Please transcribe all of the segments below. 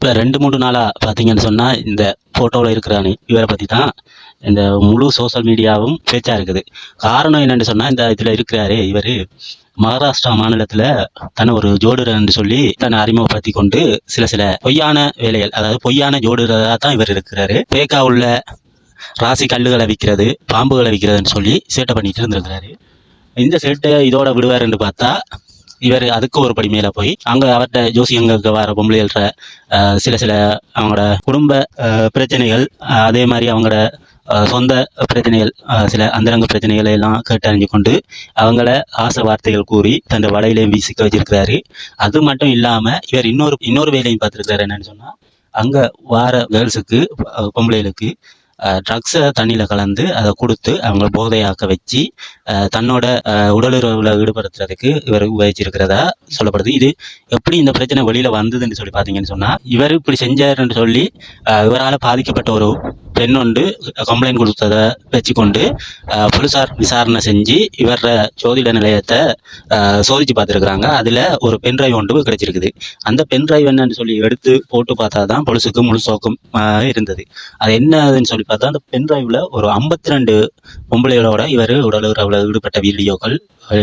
இப்போ 2-3 நாளாக பார்த்தீங்கன்னு சொன்னால் இந்த ஃபோட்டோவில் இருக்கிறானே இவரை பற்றி தான் இந்த முழு சோஷியல் மீடியாவும் பேச்சாக இருக்குது. காரணம் என்னென்னு சொன்னால் இந்த இதில் இருக்கிறாரே இவர் மகாராஷ்டிரா மாநிலத்தில் தன்னை ஒரு ஜோடிடர்ன்னு சொல்லி தன்னை அறிமுகப்படுத்தி கொண்டு சில பொய்யான வேலைகள், அதாவது பொய்யான ஜோடிடராக தான் இவர் இருக்கிறாரு. பேக்கா உள்ள ராசி கல்லுகளை விற்கிறது, பாம்புகளை விற்கிறதுன்னு சொல்லி சேட்டை பண்ணிட்டு இருந்திருக்கிறாரு. இந்த சேட்டை இதோட விடுவாருன்னு பார்த்தா இவர் அதுக்கு ஒரு படி மேலே போய் அங்கே அவர்கிட்ட ஜோசியங்களுக்கு வர பொம்பளைகள்ற சில அவங்களோட குடும்ப பிரச்சனைகள், அதே மாதிரி அவங்களோட சொந்த பிரச்சனைகள், சில அந்தரங்க பிரச்சனைகளை எல்லாம் கேட்டறிஞ்சு கொண்டு அவங்கள ஆசை வார்த்தைகள் கூறி தன் வலையிலையும் வீசிக்க வச்சிருக்கிறாரு. அது மட்டும் இல்லாமல் இவர் இன்னொரு வேலையும் பார்த்துருக்கிறாரு. என்னன்னு சொன்னால் அங்கே வார கேர்ள்ஸுக்கு, பொம்பளைகளுக்கு ட்ரக்ஸை தண்ணியில் கலந்து அதை கொடுத்து அவங்கள போதையாக்க வச்சு தன்னோட உடலுறவில் ஈடுபடுத்துறதுக்கு இவர் உபயோகிச்சிருக்கிறதா சொல்லப்படுது. இது எப்படி இந்த பிரச்சனை வெளியில் வந்ததுன்னு சொல்லி பார்த்தீங்கன்னு சொன்னால், இவர் இப்படி செஞ்சாருன்னு சொல்லி இவரால் பாதிக்கப்பட்ட ஒரு பெண் ஒன்று கம்ப்ளைண்ட் கொடுத்ததை வச்சுக்கொண்டு போலீசார் விசாரணை செஞ்சு இவர ஜோதிட நிலையத்தை சோதிச்சு பார்த்துருக்குறாங்க. அதில் ஒரு பென்ட்ரைவ் ஒன்று கிடைச்சிருக்குது. அந்த பென்ட்ரைவ் என்னன்னு சொல்லி எடுத்து போட்டு பார்த்தா தான் போலீஸுக்கு முழு சோக்கம் இருந்தது. அது என்னதுன்னு சொல்லி பார்த்தா அந்த பென்ட்ரைவில் ஒரு 52 பொம்பளைகளோட இவர் உடலுறவில் ஈடுபட்ட வீடியோக்கள்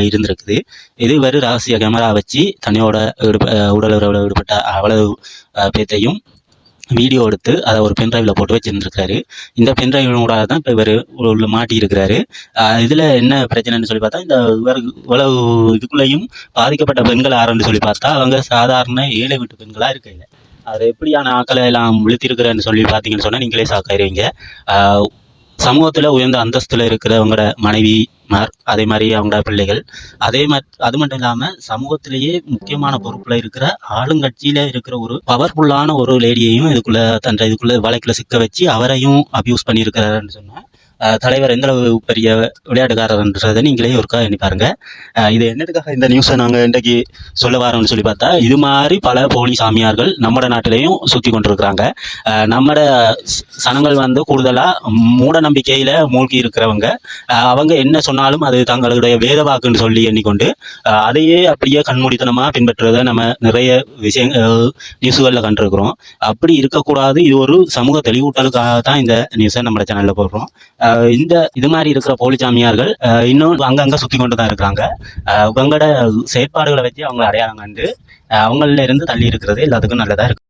இருந்திருக்குது. இது இவர் ரகசிய கேமரா வச்சு தன்னையோட உடலுறவில் ஈடுபட்ட அவ்வளவு பேத்தையும் வீடியோ எடுத்து அதை ஒரு பென்ட்ரைவில் போட்டு வச்சுருந்துருக்காரு. இந்த பென்ட்ரைவோட தான் இப்போ இவர் உள்ள மாட்டி இருக்கிறாரு. இதில் என்ன பிரச்சனைன்னு சொல்லி பார்த்தா, இந்த இவ்வளவு இதுக்குள்ளேயும் பாதிக்கப்பட்ட பெண்கள் யாருன்னு சொல்லி பார்த்தா அவங்க சாதாரண ஏழை வீட்டு பெண்களாக இருக்கையில் அது எப்படியான ஆக்களை எல்லாம் விழுத்திருக்கிறேன்னு சொல்லி பார்த்தீங்கன்னு சொன்னால் நீங்களே சாக்காயிருவீங்க. சமூகத்தில் உயர்ந்த அந்தஸ்தில் இருக்கிறவங்களோட மனைவிமார், அதே மாதிரி அவங்களோட பிள்ளைகள், அது மட்டும் இல்லாமல் சமூகத்திலேயே முக்கியமான பொறுப்பில் இருக்கிற ஆளுங்கட்சியில் இருக்கிற ஒரு பவர்ஃபுல்லான ஒரு லேடியையும் இதுக்குள்ள வழக்குல சிக்க வச்சு அவரையும் அபியூஸ் பண்ணியிருக்கிறாருன்னு சொன்னால் தலைவர் எந்த அளவு பெரிய விளையாட்டுக்காரர்ன்றதை நீங்களே ஒருக்கா எண்ணி பாருங்க. இது என்னதுக்காக இந்த நியூஸை நாங்கள் இன்றைக்கு சொல்ல வரோம்னு சொல்லி பார்த்தா, இது மாதிரி பல போலி சாமியார்கள் நம்ம நாட்டிலையும் சுற்றி கொண்டிருக்கிறாங்க. நம்மட சனங்கள் கூடுதலாக மூட நம்பிக்கையில் மூழ்கி இருக்கிறவங்க, அவங்க என்ன சொன்னாலும் அது தங்களுடைய வேத வாக்குன்னு சொல்லி எண்ணிக்கொண்டு அதையே அப்படியே கண்மூடித்தனமாக பின்பற்றுறதை நம்ம நிறைய நியூஸுகளில் கண்டிருக்கிறோம். அப்படி இருக்கக்கூடாது. இது ஒரு சமூக தெளிவூட்டலுக்காக தான் இந்த நியூஸை நம்ம சேனலில் போடுறோம். இது மாதிரி இருக்கிற போலி சாமியார்கள் இன்னும் அங்கங்கே சுற்றி கொண்டு தான் இருக்கிறாங்க. அவங்களோட செயற்பாடுகளை வச்சு அவங்க அடையாளம் கண்டு அவங்கள இருந்து தள்ளி இருக்கிறது எல்லாத்துக்கும் நல்லதாக இருக்கு.